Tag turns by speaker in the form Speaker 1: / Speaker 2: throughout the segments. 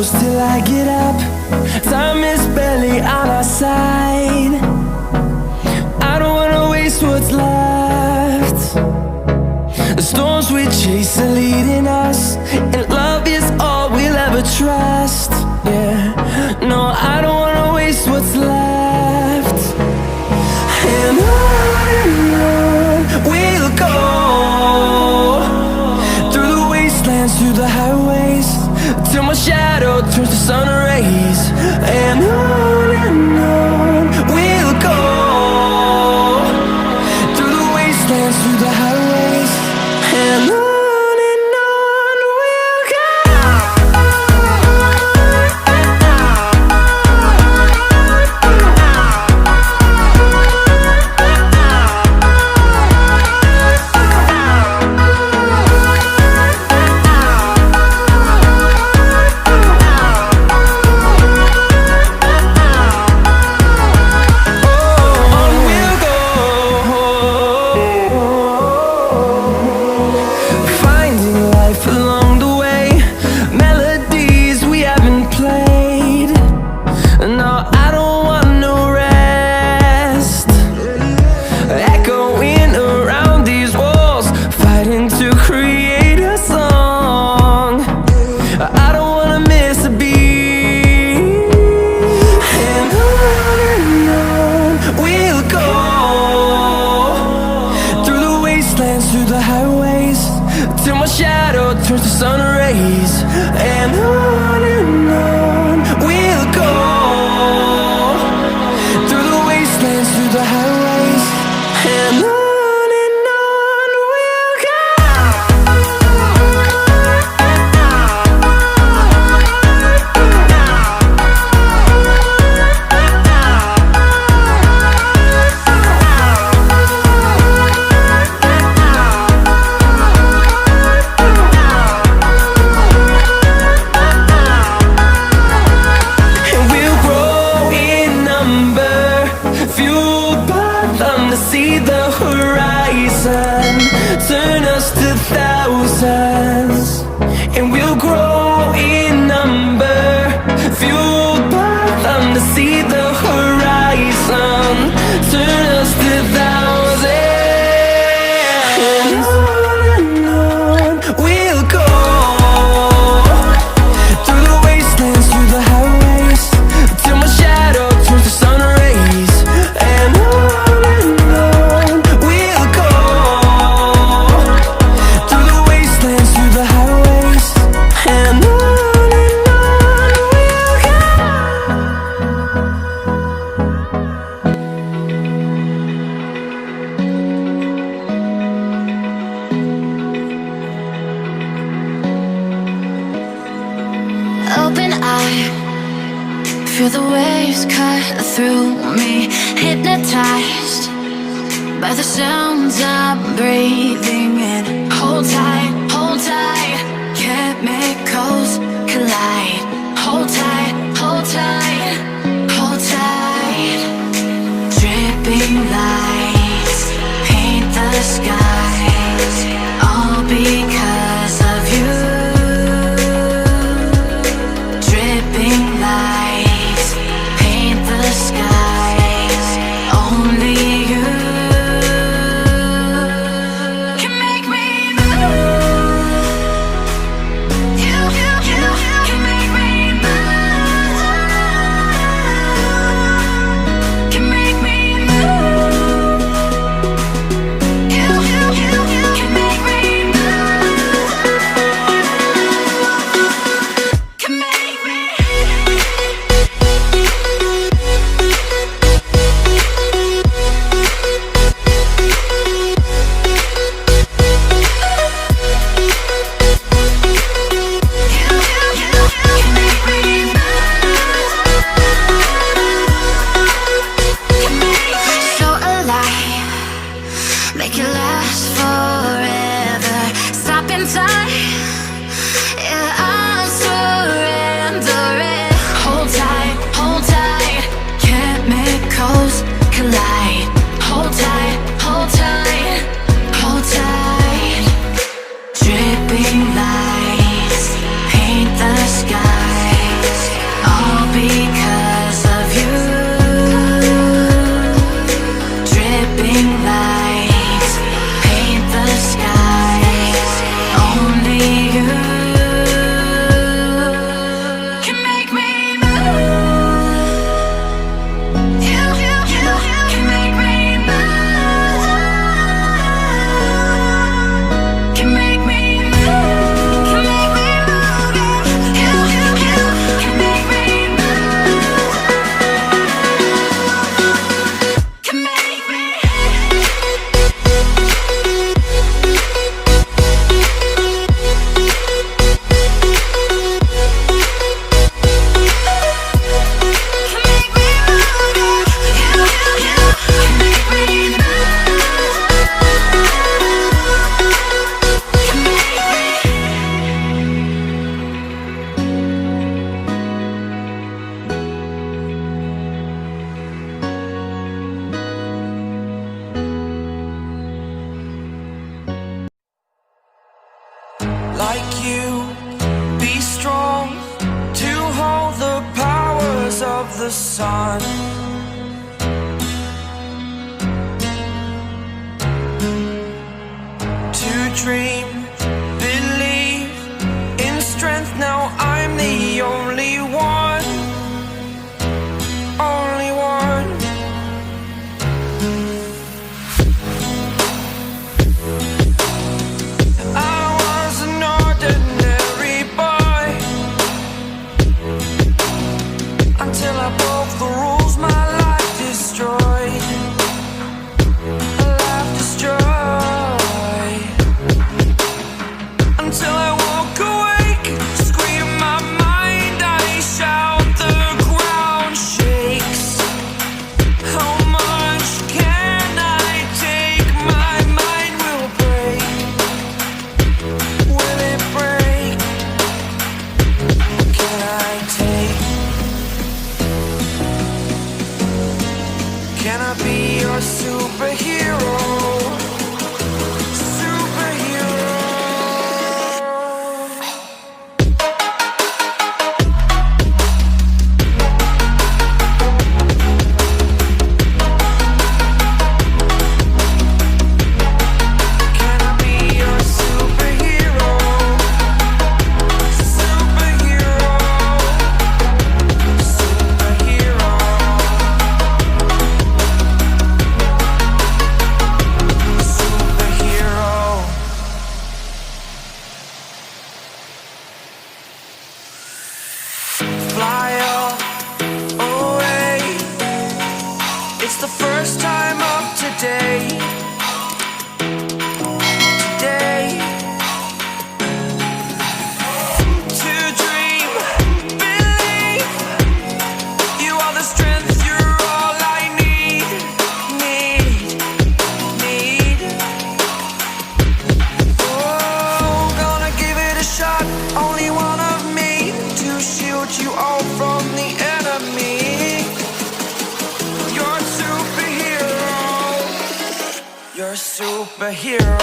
Speaker 1: close till I get up. Time is barely on our side. I don't wanna waste what's left. The storms we chase are leading us, and love is all we'll ever trust. Yeah, no, I don't wanna waste what's left. And on we'll go, through the wastelands, through the highways, till my shadow turns to sun rays. And on we'll go, through the wastelands, through the highways, and on we'll go. Through the highways, till my shadow turns to sun rays. And on we'll go, through the wastelands, through the highways, and on we'll go. See the horizon, turn us to thousands, and we'll grow in number, fueled by them to see the horizon, turn us to thousands, and on we'll go, through the wastelands, through the highways, till my shadow turns to sun rays. And
Speaker 2: open eye, feel the waves cut through me, hypnotized by the sounds I'm breathing in. Hold tight, chemicals collide. Hold tight, hold tight, hold tight. Dripping lights paint the skies, all because of you. Dripping lights paint the skies, only you can make me move. You can make me move. Can make me move. You can make me move. Can make me. So alive, make it last forever. Stop in time, yeah, I'm surrendering. Hold tight, chemicals collide. Hold tight, hold tight, hold tight. Dripping lights paint the skies, you can make me move. You can make me move. Can make me move. Can make me move. You can make me move. Can make me.
Speaker 1: Like you, be strong to hold the powers of the sun. To dream, believe in strength. Now I'm the only one, only one. I was an ordinary boy until I broke the rules. My life destroyed, a life destroyed. Until I woke awake, scream my mind, I shout, the ground shakes. How much can I take? My mind will break. Will it break? Can I take? Can I be your superhero? Superhero. Can I be your superhero? Superhero. Superhero. Superhero. Fly away. It's the first time of today. Today. To dream, believe. You are the strength, you're all I need. Need. Oh, gonna give it a shot. Only one of me to shield you all from the enemy. You're a superhero. You're a superhero.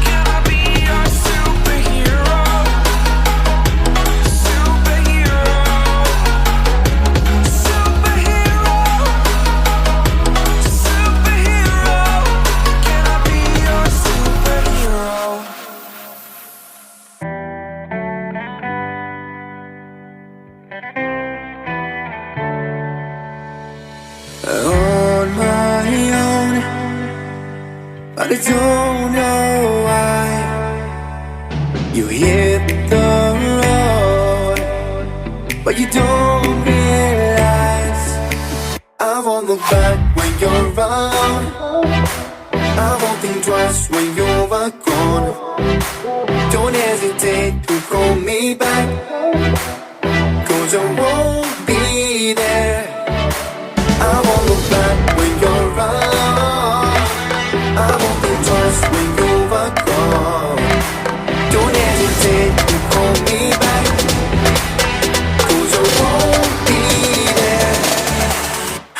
Speaker 1: Can I be your superhero? Superhero. Superhero. Superhero. Can I be your superhero? On my own, but I don't know why you hit the road, but you don't realize I won't look back when you're around. I won't think twice when you're gone. Don't hesitate to call me back, 'cause I won't be there. I won't look back when you're around. I won't think twice when you're gone. Don't hesitate to call me back, 'cause I won't be there.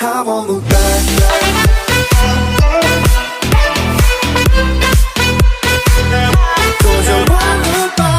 Speaker 1: I won't look back. 'Cause I won't look back.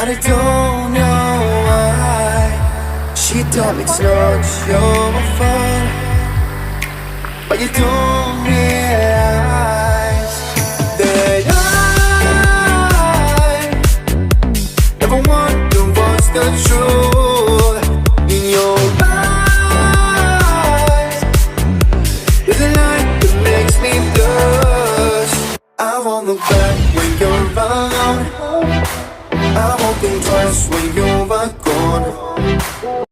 Speaker 1: but I don't know why. She told me it's not your fault, but you don't realize that I never wonder what's the truth in your eyes. There's a light that makes me blush. I won't look back when you're alone. I won't think twice when you're gone.